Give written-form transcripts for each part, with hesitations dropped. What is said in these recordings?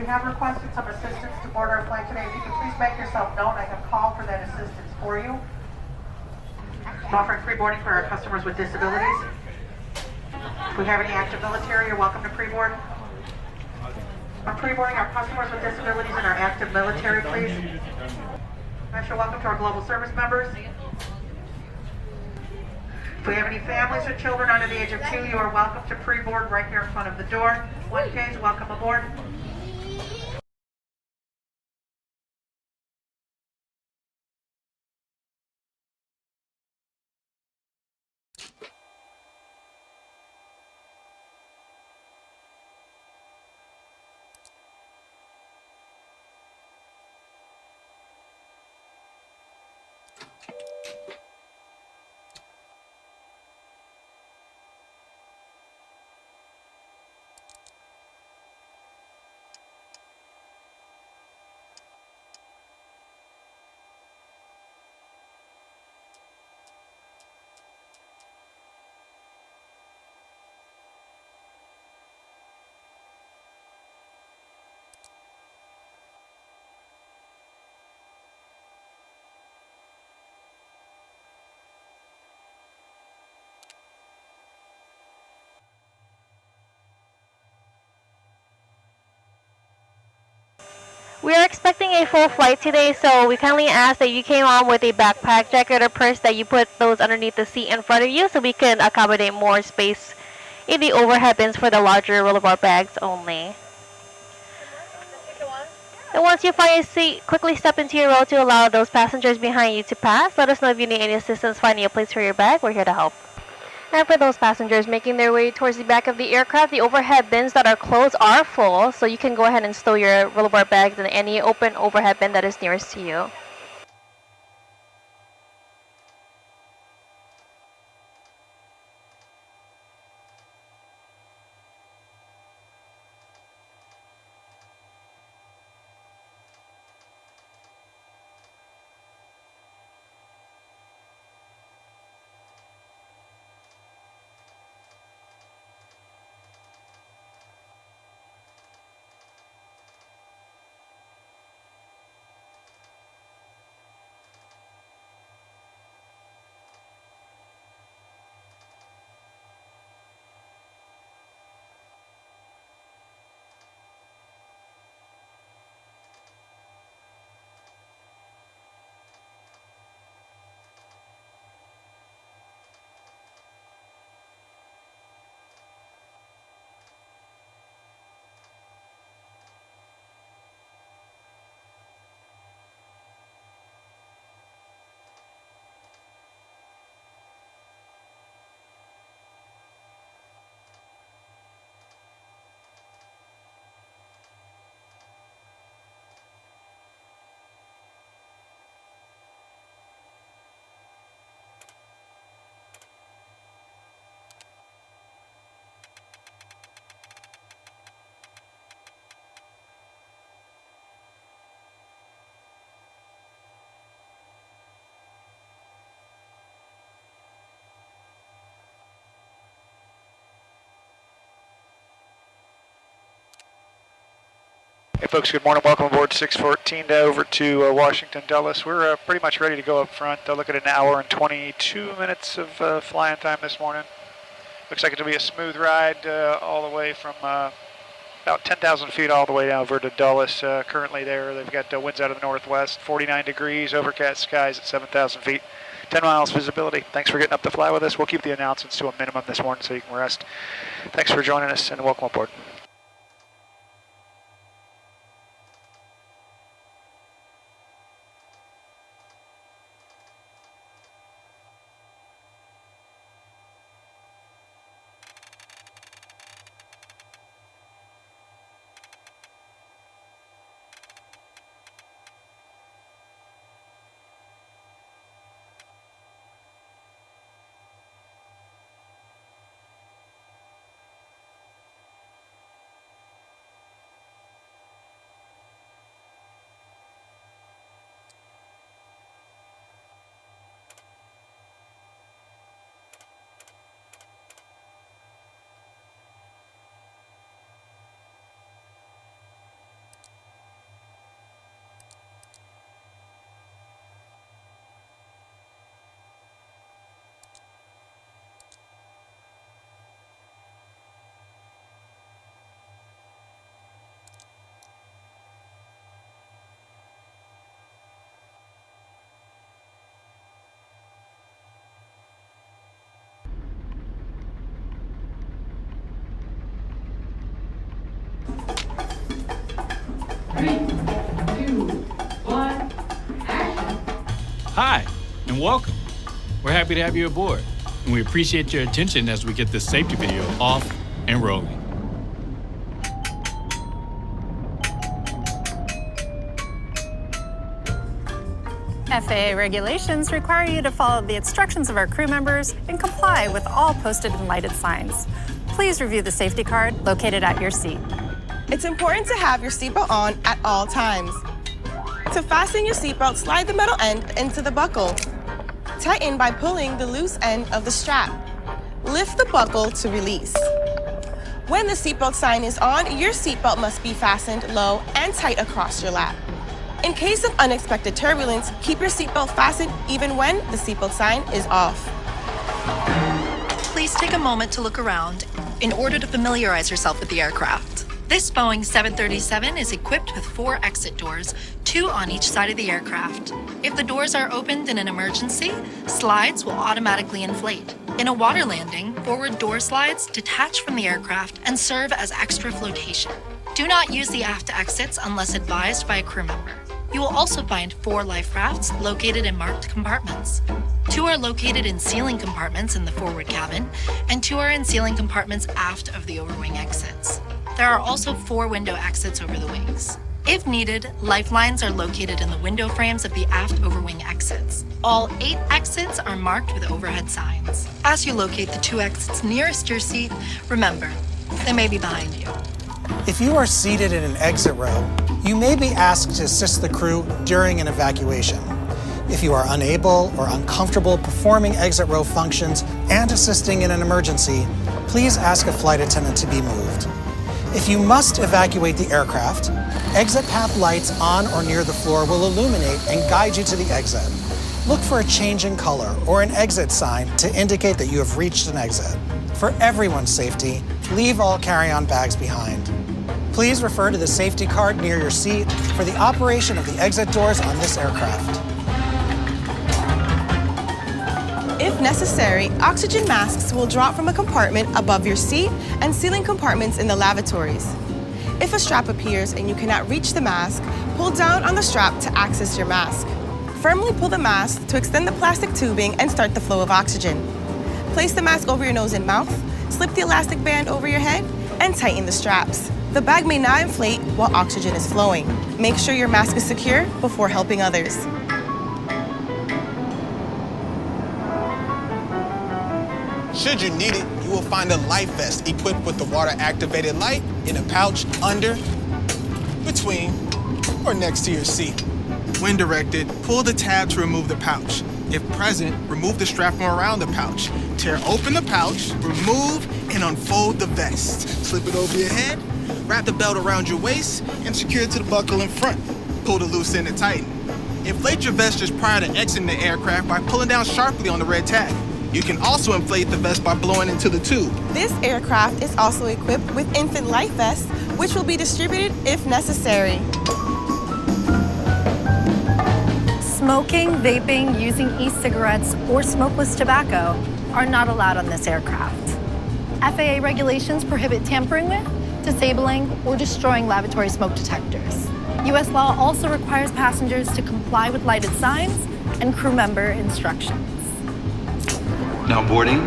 have requested some assistance to board our flight today. If you could please make yourself known, I have called for that assistance for you. I'm offering free boarding for our customers with disabilities. If we have any active military, you're welcome to pre-board. I'm pre-boarding our customers with disabilities and our active military, please. Special welcome to our global service members. If we have any families or children under the age of 2, you are welcome to pre-board right here in front of the door. 1Ks, welcome aboard. We are expecting a full flight today, so we kindly ask that you came on with a backpack, jacket, or purse, that you put those underneath the seat in front of you so we can accommodate more space in the overhead bins for the larger roll-bar bags only. And once you find a seat, quickly step into your row to allow those passengers behind you to pass. Let us know if you need any assistance finding a place for your bag. We're here to help. And for those passengers making their way towards the back of the aircraft, the overhead bins that are closed are full, so you can go ahead and stow your rollbar bags in any open overhead bin that is nearest to you. Hey folks, good morning. Welcome aboard 614 over to Washington Dulles. We're pretty much ready to go up front. Look at an hour and 22 minutes of flying time this morning. Looks like it'll be a smooth ride all the way from about 10,000 feet all the way over to Dulles. Currently there, they've got winds out of the northwest, 49 degrees, overcast skies at 7,000 feet, 10 miles visibility. Thanks for getting up to fly with us. We'll keep the announcements to a minimum this morning so you can rest. Thanks for joining us and welcome aboard. 3, 2, 1, action. Hi, and welcome. We're happy to have you aboard, and we appreciate your attention as we get this safety video off and rolling. FAA regulations require you to follow the instructions of our crew members and comply with all posted and lighted signs. Please review the safety card located at your seat. It's important to have your seatbelt on at all times. To fasten your seatbelt, slide the metal end into the buckle. Tighten by pulling the loose end of the strap. Lift the buckle to release. When the seatbelt sign is on, your seatbelt must be fastened low and tight across your lap. In case of unexpected turbulence, keep your seatbelt fastened even when the seatbelt sign is off. Please take a moment to look around in order to familiarize yourself with the aircraft. This Boeing 737 is equipped with 4 exit doors, 2 on each side of the aircraft. If the doors are opened in an emergency, slides will automatically inflate. In a water landing, forward door slides detach from the aircraft and serve as extra flotation. Do not use the aft exits unless advised by a crew member. You will also find 4 life rafts located in marked compartments. 2 are located in ceiling compartments in the forward cabin, and 2 are in ceiling compartments aft of the overwing exits. There are also 4 window exits over the wings. If needed, lifelines are located in the window frames of the aft overwing exits. All 8 exits are marked with overhead signs. As you locate the 2 exits nearest your seat, remember, they may be behind you. If you are seated in an exit row, you may be asked to assist the crew during an evacuation. If you are unable or uncomfortable performing exit row functions and assisting in an emergency, please ask a flight attendant to be moved. If you must evacuate the aircraft, exit path lights on or near the floor will illuminate and guide you to the exit. Look for a change in color or an exit sign to indicate that you have reached an exit. For everyone's safety, leave all carry-on bags behind. Please refer to the safety card near your seat for the operation of the exit doors on this aircraft. If necessary, oxygen masks will drop from a compartment above your seat and ceiling compartments in the lavatories. If a strap appears and you cannot reach the mask, pull down on the strap to access your mask. Firmly pull the mask to extend the plastic tubing and start the flow of oxygen. Place the mask over your nose and mouth, slip the elastic band over your head, and tighten the straps. The bag may not inflate while oxygen is flowing. Make sure your mask is secure before helping others. Should you need it, you will find a life vest equipped with the water-activated light in a pouch under, between, or next to your seat. When directed, pull the tab to remove the pouch. If present, remove the strap from around the pouch. Tear open the pouch, remove and unfold the vest. Slip it over your head, wrap the belt around your waist, and secure it to the buckle in front. Pull the loose end and tighten. Inflate your vest just prior to exiting the aircraft by pulling down sharply on the red tag. You can also inflate the vest by blowing into the tube. This aircraft is also equipped with infant life vests, which will be distributed if necessary. Smoking, vaping, using e-cigarettes, or smokeless tobacco are not allowed on this aircraft. FAA regulations prohibit tampering with, disabling, or destroying lavatory smoke detectors. U.S. law also requires passengers to comply with lighted signs and crew member instructions. Now boarding.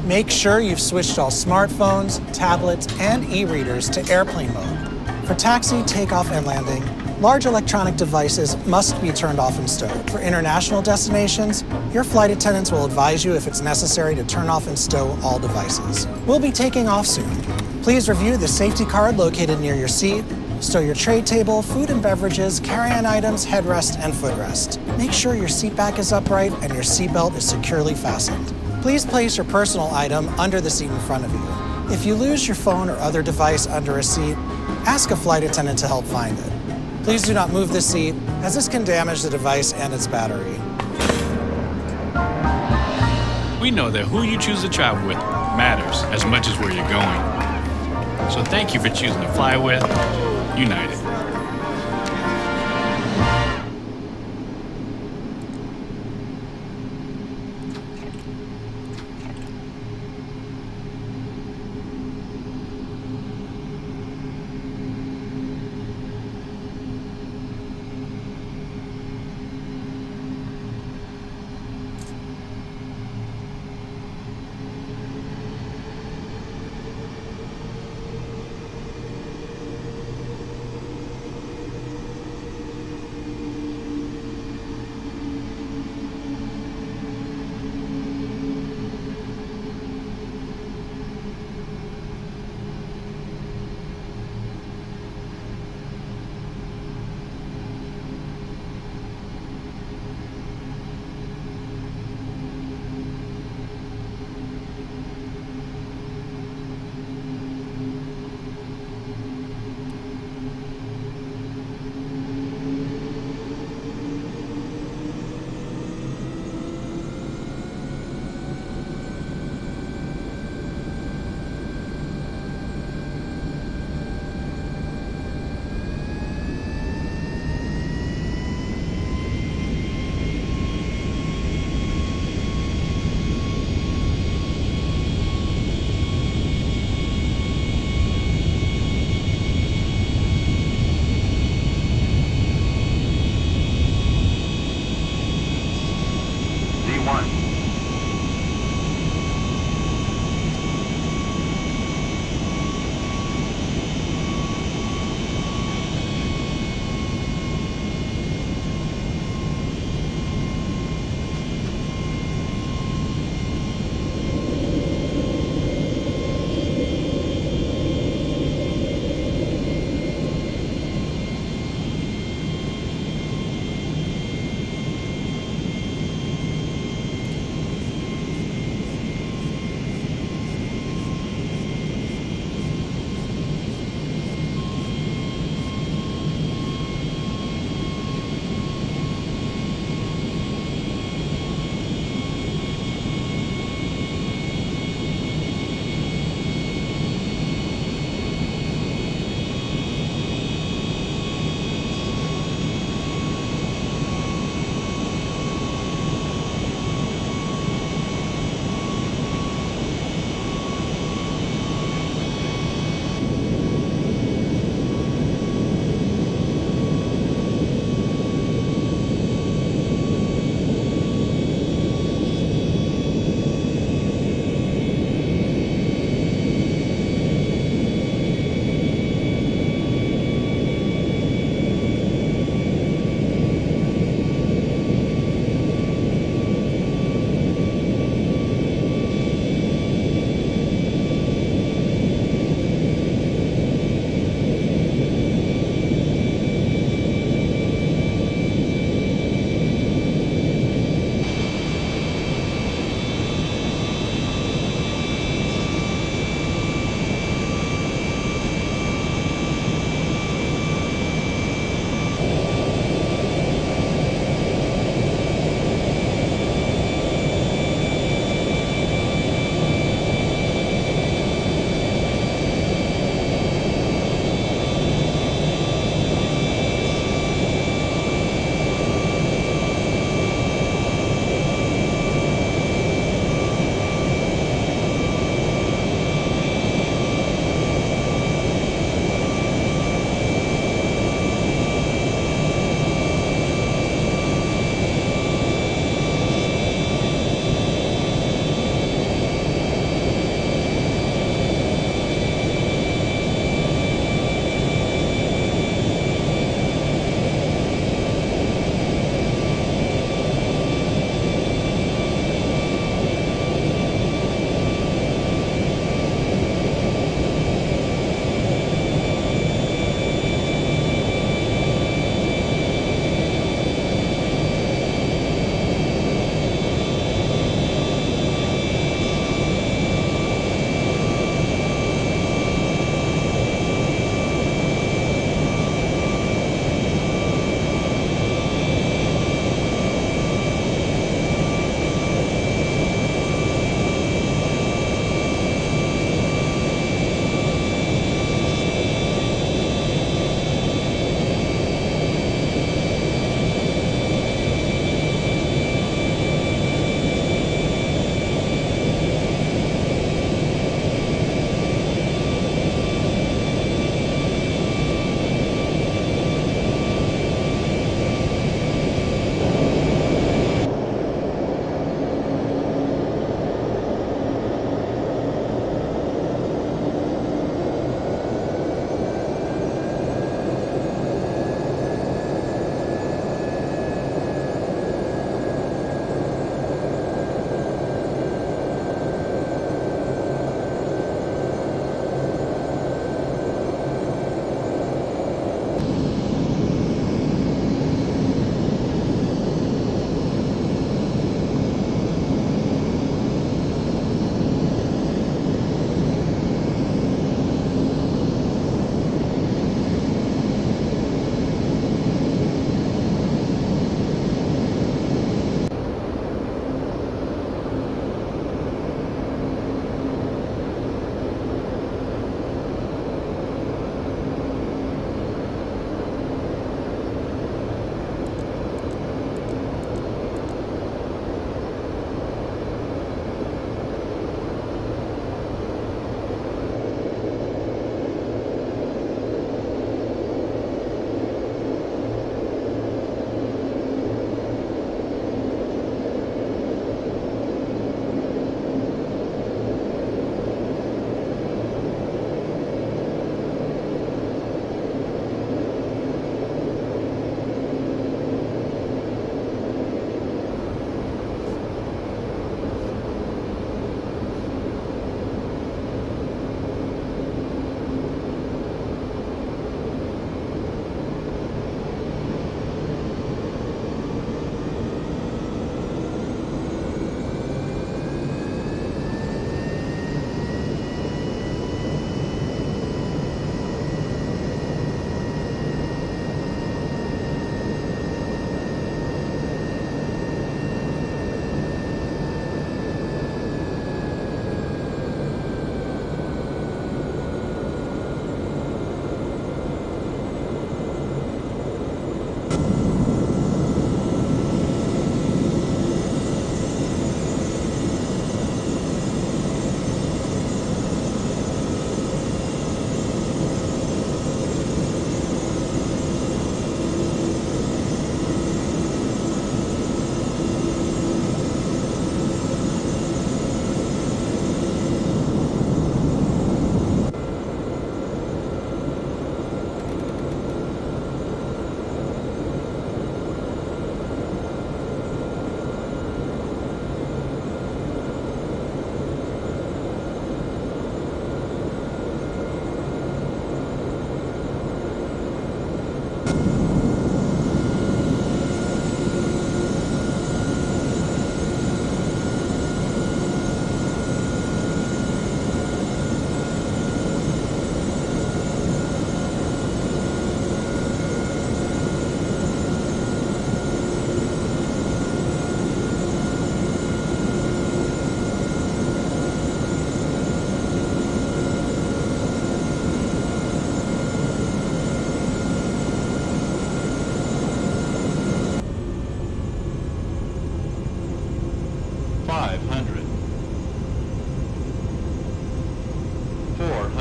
Make sure you've switched all smartphones, tablets, and e-readers to airplane mode. For taxi, takeoff, and landing, large electronic devices must be turned off and stowed. For international destinations, your flight attendants will advise you if it's necessary to turn off and stow all devices. We'll be taking off soon. Please review the safety card located near your seat. Stow your tray table, food and beverages, carry-on items, headrest, and footrest. Make sure your seat back is upright and your seatbelt is securely fastened. Please place your personal item under the seat in front of you. If you lose your phone or other device under a seat, ask a flight attendant to help find it. Please do not move the seat, as this can damage the device and its battery. We know that who you choose to travel with matters as much as where you're going. So thank you for choosing to fly with United.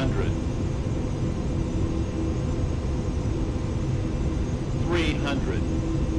200. 300.